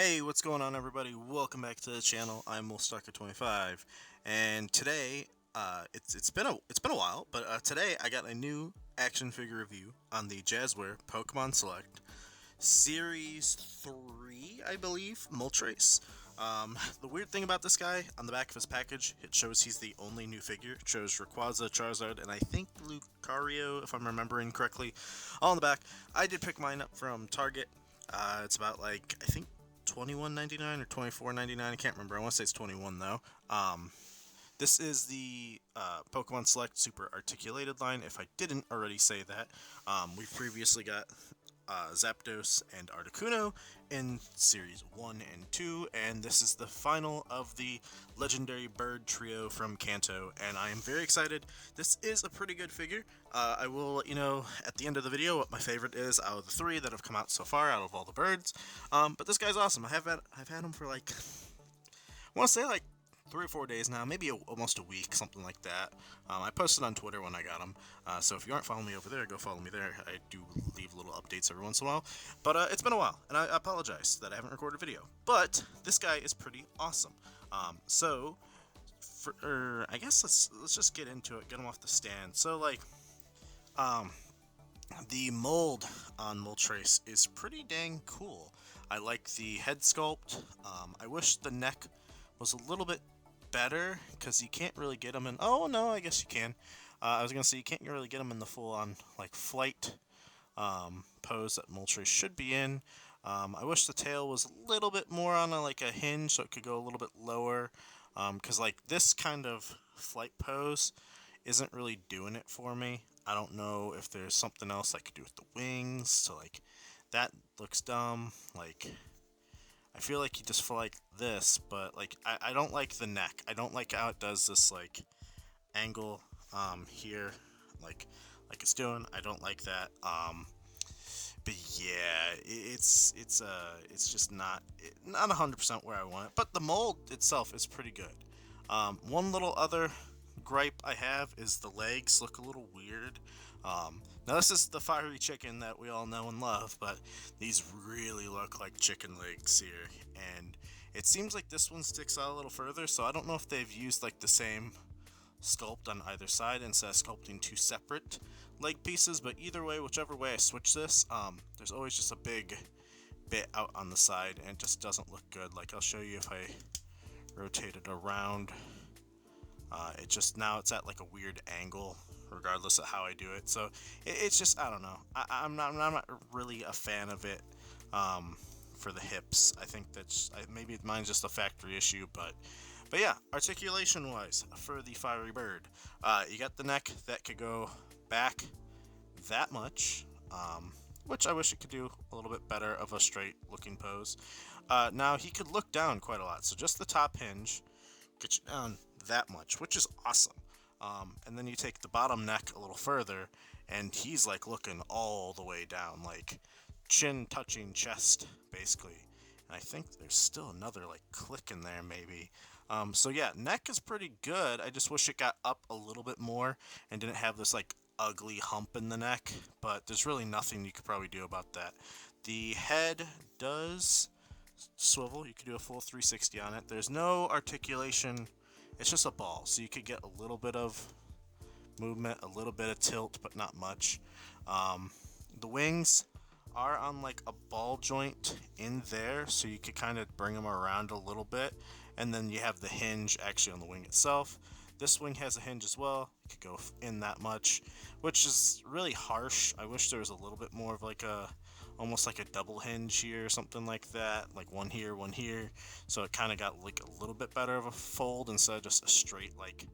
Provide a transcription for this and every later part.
Hey, what's going on, everybody? Welcome back to the channel. I'm Wolfstalker25, and today it's been a while, but today I got a new action figure review on the Jazwares Pokémon Select Series 3, I believe, Moltres. The weird thing about this guy, on the back of his package, it shows he's the only new figure. It shows Rayquaza, Charizard, and I think Lucario, if I'm remembering correctly, all on the back. I did pick mine up from Target. It's about, like, I think $21.99 or $24.99. I can't remember. I want to say it's 21 though. This is the Pokemon Select Super Articulated line. If I didn't already say that, we've previously got Zapdos and Articuno in Series 1 and 2, and this is the final of the legendary bird trio from Kanto, and I am very excited. This is a pretty good figure. I will let you know at the end of the video what my favorite is out of the three that have come out so far, out of all the birds. But this guy's awesome. I've had him for like, I want to say like 3 or 4 days now, maybe almost a week, something like that. I posted on Twitter when I got them, so if you aren't following me over there, go follow me there. I do leave little updates every once in a while, but it's been a while, and I apologize that I haven't recorded a video, but this guy is pretty awesome. I guess let's just get into it, get him off the stand. So, like, the mold on Moltres is pretty dang cool. I like the head sculpt. I wish the neck was a little bit better, because you can't really get them in... Oh, no, I guess you can. I was going to say, you can't really get them in the full-on, like, flight pose that Moltres should be in. I wish the tail was a little bit more on like a hinge, so it could go a little bit lower. Because, like, this kind of flight pose isn't really doing it for me. I don't know if there's something else I could do with the wings, so, like, that looks dumb. Like, I feel like you just feel like this, but, like, I don't like the neck. I don't like how it does this, like, angle, here, like it's doing. I don't like that. But yeah, it's just not 100% where I want it. But the mold itself is pretty good. One little other gripe I have is the legs look a little weird. Now this is the fiery chicken that we all know and love, but these really look like chicken legs here, and it seems like this one sticks out a little further, so I don't know if they've used like the same sculpt on either side instead of sculpting two separate leg pieces, but either way, whichever way I switch this, there's always just a big bit out on the side, and it just doesn't look good. Like, I'll show you if I rotate it around. It just, now it's at like a weird angle regardless of how I do it, so it's just, I don't know, I'm not really a fan of it. For the hips, I think that's, maybe mine's just a factory issue, but yeah, articulation wise, for the fiery bird, you got the neck that could go back that much, which I wish it could do a little bit better of a straight looking pose. Now he could look down quite a lot, so just the top hinge gets you down that much, which is awesome. And then you take the bottom neck a little further, and he's like looking all the way down, like chin touching chest, basically. And I think there's still another like click in there, maybe. So yeah, neck is pretty good. I just wish it got up a little bit more and didn't have this like ugly hump in the neck, but there's really nothing you could probably do about that. The head does swivel. You could do a full 360 on it. There's no articulation. It's just a ball, so you could get a little bit of movement, a little bit of tilt, but not much. The wings are on like a ball joint in there, so you could kind of bring them around a little bit, and then you have the hinge actually on the wing itself. This wing has a hinge as well. You could go in that much, which is really harsh. I wish there was a little bit more of like a, almost like a double hinge here or something like that, like one here, so it kind of got like a little bit better of a fold instead of just a straight like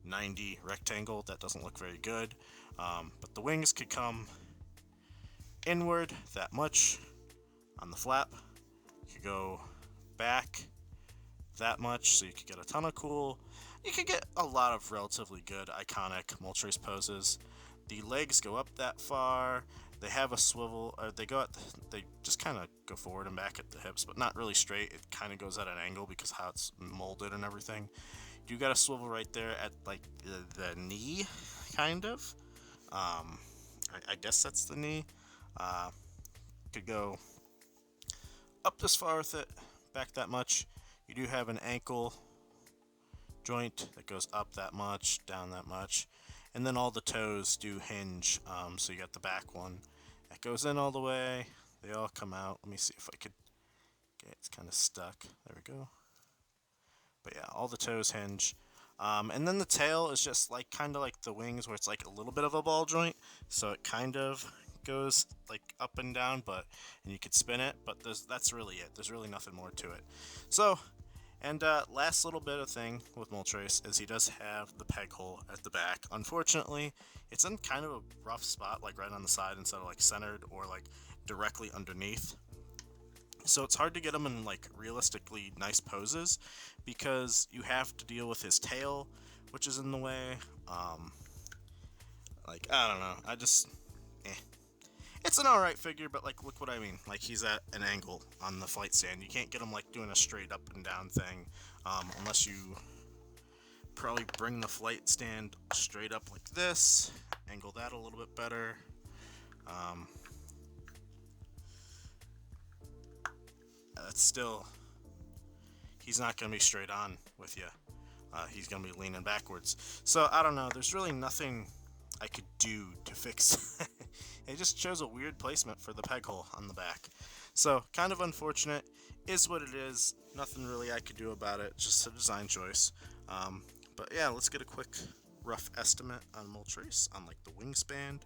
90 rectangle. That doesn't look very good. But the wings could come inward that much on the flap. You could go back that much, so you could get a ton of cool. You could get a lot of relatively good iconic Moltres poses. The legs go up that far. They have a swivel, or they just kind of go forward and back at the hips, but not really straight. It kind of goes at an angle because how it's molded and everything. You got a swivel right there at like the knee, kind of. I guess that's the knee. Could go up this far with it, back that much. You do have an ankle joint that goes up that much, down that much, and then all the toes do hinge. So you got the back one that goes in all the way. They all come out. Let me see if I could get it's kind of stuck. There we go. But yeah, all the toes hinge. And then the tail is just like kind of like the wings, where it's like a little bit of a ball joint, so it kind of goes like up and down, and you could spin it, but that's really it. There's really nothing more to it. So, and last little bit of thing with Moltres is he does have the peg hole at the back. Unfortunately, it's in kind of a rough spot, like right on the side instead of like centered or like directly underneath. So it's hard to get him in like realistically nice poses because you have to deal with his tail, which is in the way. Like, I don't know. It's an alright figure, but like, look what I mean. Like, he's at an angle on the flight stand. You can't get him like doing a straight up and down thing, unless you probably bring the flight stand straight up like this, angle that a little bit better. That's still, he's not going to be straight on with you. He's going to be leaning backwards. So, I don't know. There's really nothing I could do to fix it. Just chose a weird placement for the peg hole on the back. So, kind of unfortunate. Is what it is. Nothing really I could do about it. Just a design choice. But yeah, let's get a quick rough estimate on Moltres on like the wingspan.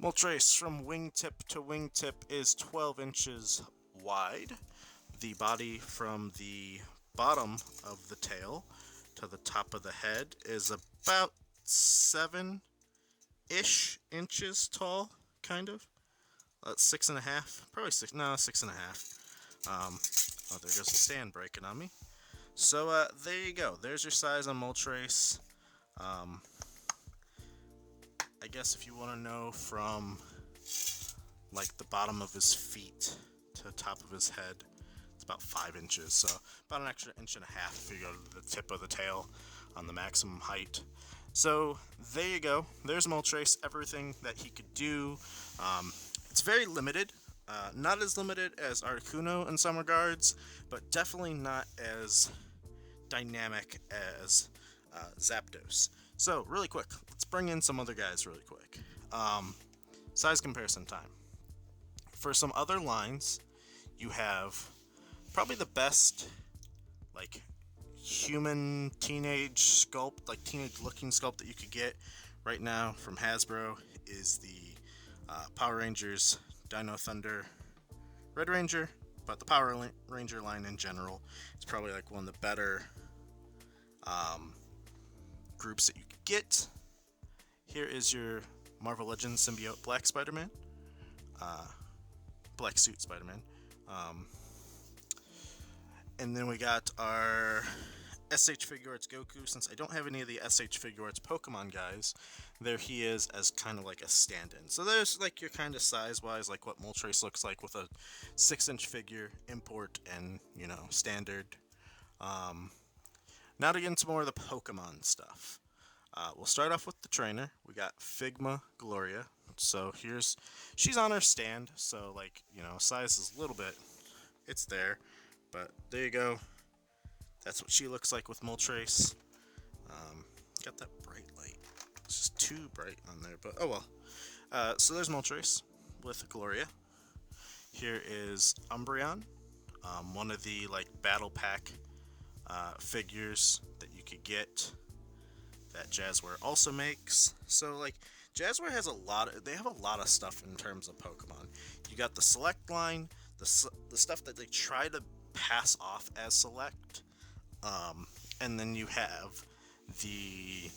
Moltres from wingtip to wingtip is 12 inches wide. The body from the bottom of the tail to the top of the head is about 7-ish inches tall, kind of. That's 6.5, probably 6, no, 6.5. Oh, there goes the stand breaking on me. So, there you go. There's your size on Moltres. I guess if you want to know from like the bottom of his feet to the top of his head, it's about 5 inches, so about an extra 1.5 inches if you go to the tip of the tail on the maximum height. So there you go. There's Moltres, everything that he could do. It's very limited, not as limited as Articuno in some regards, but definitely not as dynamic as Zapdos. So, really quick, let's bring in some other guys really quick. Size comparison time. For some other lines, you have probably the best, like, human teenage sculpt, like teenage looking sculpt that you could get right now from Hasbro is the Power Rangers Dino Thunder Red Ranger, but the Power Ranger line in general is probably like one of the better groups that you could get. Here is your Marvel Legends symbiote Black Spider-Man, Black Suit Spider-Man, and then we got our SH Figuarts Goku. Since I don't have any of the SH Figuarts Pokemon guys, there he is as kind of like a stand-in. So there's like your kind of size-wise, like what Moltres looks like with a 6-inch figure, import, and, you know, standard. Now to get into more of the Pokemon stuff. We'll start off with the trainer. We got Figma Gloria. So she's on her stand, so like, you know, size is a little bit, it's there, but there you go. That's what she looks like with Moltres. Got that bright light. It's just too bright on there, but oh well. So there's Moltres with Gloria. Here is Umbreon, one of the like battle pack figures that you could get that Jazwares also makes. So like Jazwares has they have a lot of stuff in terms of Pokemon. You got the Select line, the stuff that they try to pass off as Select, and then you have the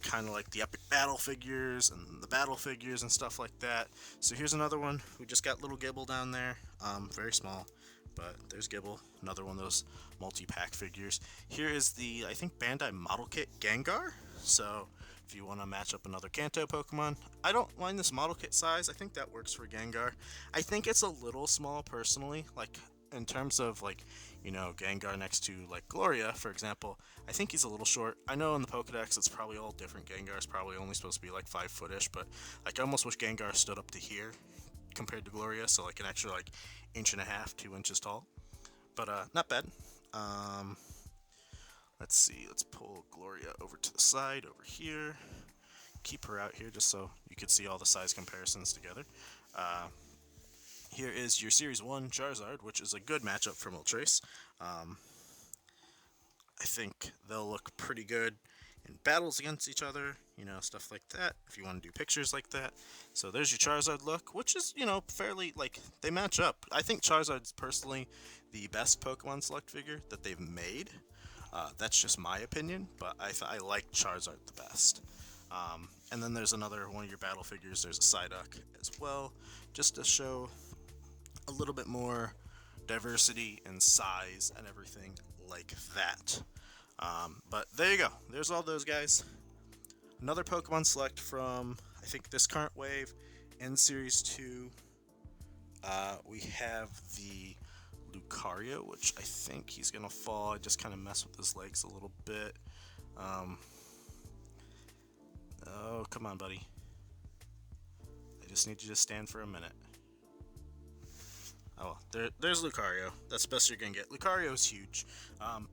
kind of like the epic battle figures and the battle figures and stuff like that. So here's another one. We just got little Gibble down there, very small, but there's Gibble, another one of those multi-pack figures. Here is the, I think, Bandai model kit Gengar. So if you want to match up another Kanto Pokemon, I don't mind this model kit size. I think that works for Gengar. I think it's a little small personally, like in terms of like, you know, Gengar next to like Gloria, for example. I think he's a little short. I know in the Pokedex it's probably all different. Gengar's probably only supposed to be like 5 foot-ish, but like I almost wish Gengar stood up to here compared to Gloria, so like an extra like inch and a half, 2 inches tall, but not bad. Let's see, let's pull Gloria over to the side over here. Keep her out here just so you could see all the size comparisons together. Here is your Series 1 Charizard, which is a good matchup for Moltres. I think they'll look pretty good in battles against each other, stuff like that, if you want to do pictures like that. So there's your Charizard look, which is, fairly, they match up. I think Charizard's personally the best Pokemon Select figure that they've made. That's just my opinion, but I like Charizard the best. And then there's another one of your battle figures, there's a Psyduck as well, just to show a little bit more diversity and size and everything like that. But there you go, there's all those guys. Another Pokemon Select from, I think, this current wave in Series 2. We have the Lucario, which I think he's gonna fall. I just kind of mess with his legs a little bit. Oh, come on, buddy. I just need you to stand for a minute. Oh, there's Lucario. That's the best you're gonna get. Lucario's huge.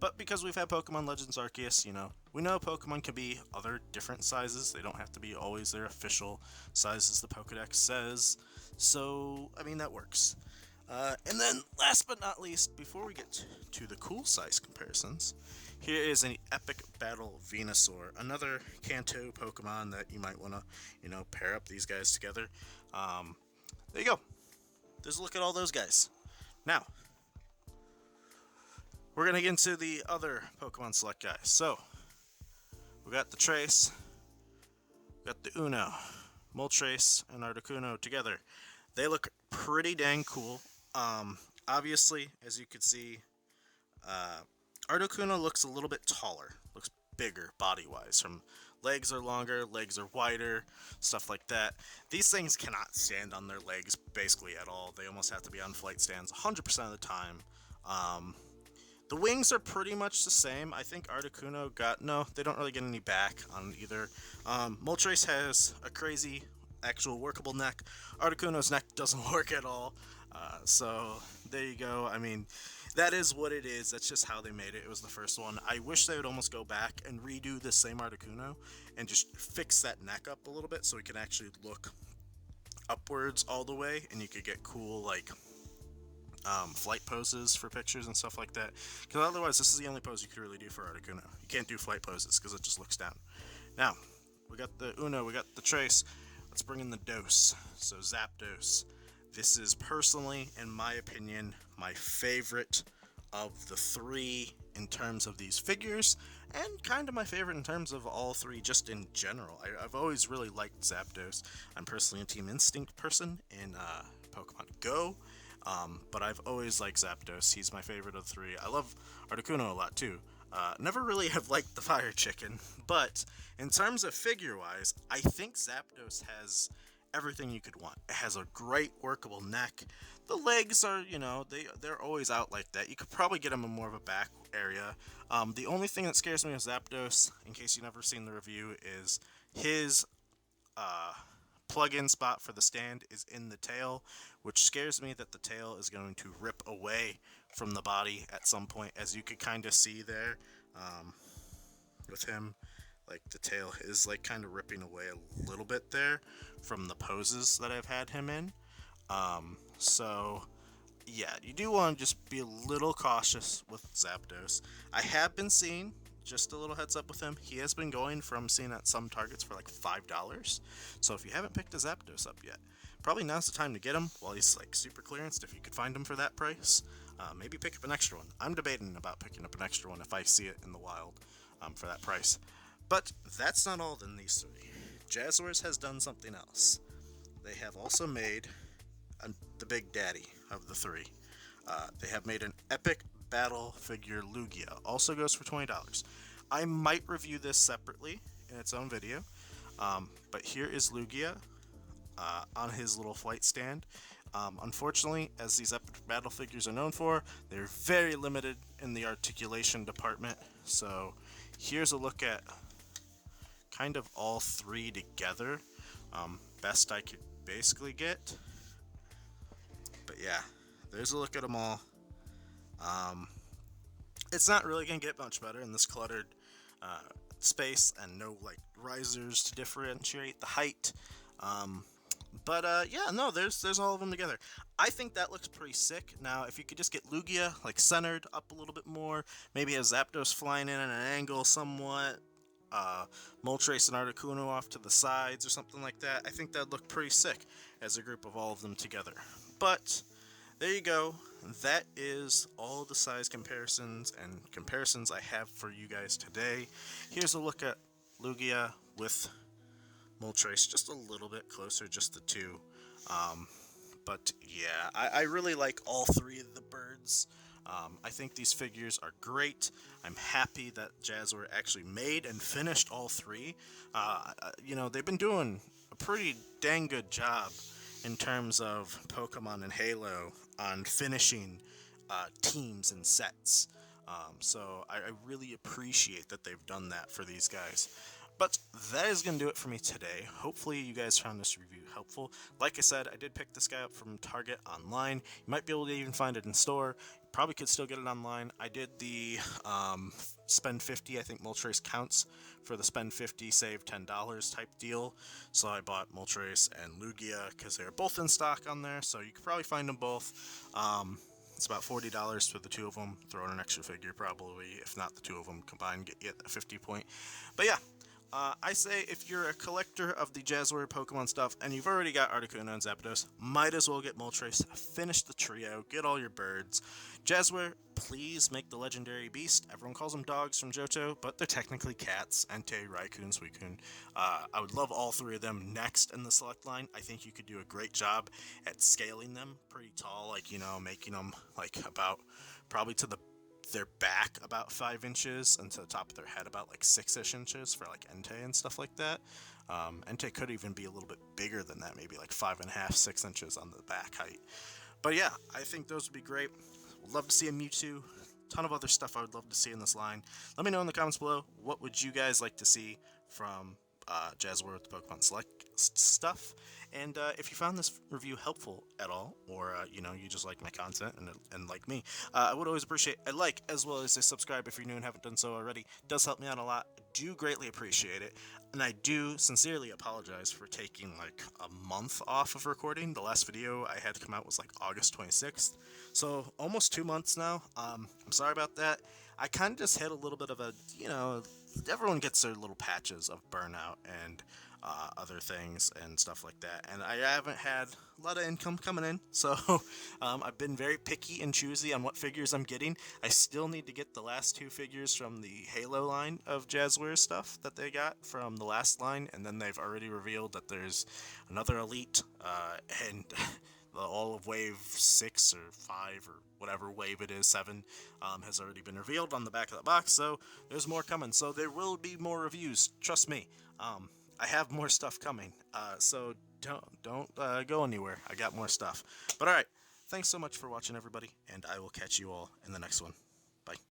But because we've had Pokemon Legends Arceus, we know Pokemon can be other different sizes. They don't have to be always their official sizes the Pokedex says. So, I mean, that works. And then, last but not least, before we get to the cool size comparisons, here is an Epic Battle Venusaur, another Kanto Pokemon that you might want to, pair up these guys together. There you go. There's a look at all those guys. Now, we're going to get into the other Pokemon Select guys. So, we got the Trace, we got the Uno, Moltres, and Articuno together. They look pretty dang cool. Obviously, as you can see, Articuno looks a little bit taller, looks bigger body-wise. From legs are longer, legs are wider, stuff like that. These things cannot stand on their legs basically at all. They almost have to be on flight stands 100% of the time. The wings are pretty much the same. I think Articuno they don't really get any back on either. Moltres has a crazy, actual workable neck. Articuno's neck doesn't work at all. So there you go. I mean, that is what it is. That's just how they made it. It was the first one. I wish they would almost go back and redo the same Articuno and just fix that neck up a little bit so it can actually look upwards all the way, and you could get cool, flight poses for pictures and stuff like that. Because otherwise, this is the only pose you could really do for Articuno. You can't do flight poses because it just looks down. Now, we got the Uno, we got the Trace. Let's bring in the Dose. So, Zapdos. This is personally, in my opinion, my favorite of the three in terms of these figures, and kind of my favorite in terms of all three just in general. I've always really liked Zapdos. I'm personally a Team Instinct person in Pokemon Go, but I've always liked Zapdos. He's my favorite of the three. I love Articuno a lot too. Never really have liked the Fire Chicken, but in terms of figure-wise, I think Zapdos has everything you could want. It has a great workable neck. The legs are, they're always out like that. You could probably get them in more of a back area. The only thing that scares me with Zapdos, in case you've never seen the review, is his plug-in spot for the stand is in the tail, which scares me that the tail is going to rip away from the body at some point, as you could kind of see there with him. The tail is kind of ripping away a little bit there from the poses that I've had him in. So yeah, you do want to just be a little cautious with Zapdos. I have been seeing, just a little heads up with him, he has been going from seeing at some targets for $5. So if you haven't picked a Zapdos up yet, probably now's the time to get him while he's super clearanced. If you could find him for that price, maybe pick up an extra one. I'm debating about picking up an extra one if I see it in the wild for that price. But that's not all in these three. Jazwares has done something else. They have also made the big daddy of the three. They have made an epic battle figure Lugia. Also goes for $20. I might review this separately in its own video. But here is Lugia on his little flight stand. Unfortunately, as these epic battle figures are known for, they're very limited in the articulation department. So here's a look at kind of all three together. Best I could basically get. But yeah, there's a look at them all. Um, it's not really gonna get much better in this cluttered uh, space, and no like risers to differentiate the height. Um, but yeah, no, there's all of them together. I think that looks pretty sick. Now, if you could just get Lugia like centered up a little bit more, maybe have Zapdos flying in at an angle somewhat, uh, Moltres and Articuno off to the sides or something like that, I think that'd look pretty sick as a group of all of them together. But there you go. That is all the size comparisons and comparisons I have for you guys today. Here's a look at Lugia with Moltres just a little bit closer, just the two. Um, but yeah, I really like all three of the birds. I think these figures are great. I'm happy that Jazwares actually made and finished all three. They've been doing a pretty dang good job in terms of Pokemon and Halo on finishing teams and sets. So I really appreciate that they've done that for these guys. But that is going to do it for me today. Hopefully you guys found this review helpful. Like I said, I did pick this guy up from Target online. You might be able to even find it in store. You probably could still get it online. I did the spend 50, I think Moltres counts for the spend 50, save $10 type deal. So I bought Moltres and Lugia because they're both in stock on there. So you could probably find them both. It's about $40 for the two of them. Throw in an extra figure probably. If not, the two of them combined get you a 50 point. But yeah. I say if you're a collector of the Jazwares Pokemon stuff and you've already got Articuno and Zapdos, might as well get Moltres, finish the trio, get all your birds. Jazwares, please make the legendary beast. Everyone calls them dogs from Johto, but they're technically cats. Entei, Raikou, Suicune. I would love all three of them next in the select line. I think you could do a great job at scaling them pretty tall, like, making them like about probably to their back about 5 inches and to the top of their head about like 6-ish inches for like Entei and stuff like that. Entei could even be a little bit bigger than that, maybe like 5.5, 6 inches on the back height. But yeah, I think those would be great. Would love to see a Mewtwo. Ton of other stuff I would love to see in this line. Let me know in the comments below, what would you guys like to see from Jazwares with the Pokemon Select stuff. And if you found this review helpful at all, or you just like my content and like me, I would always appreciate a like as well as a subscribe if you're new and haven't done so already. It does help me out a lot. I do greatly appreciate it, and I do sincerely apologize for taking like a month off of recording. The last video I had to come out was like August 26th, so almost 2 months now. I'm sorry about that. I kind of just hit a little bit of a, everyone gets their little patches of burnout and other things and stuff like that, and I haven't had a lot of income coming in, so I've been very picky and choosy on what figures I'm getting. I still need to get the last 2 figures from the Halo line of Jazwares stuff that they got from the last line, and then they've already revealed that there's another Elite, and all of wave 6 or 5 or whatever wave it is, 7, has already been revealed on the back of the box, so there's more coming. So there will be more reviews, trust me. I have more stuff coming, so don't go anywhere. I got more stuff. But alright, thanks so much for watching, everybody, and I will catch you all in the next one.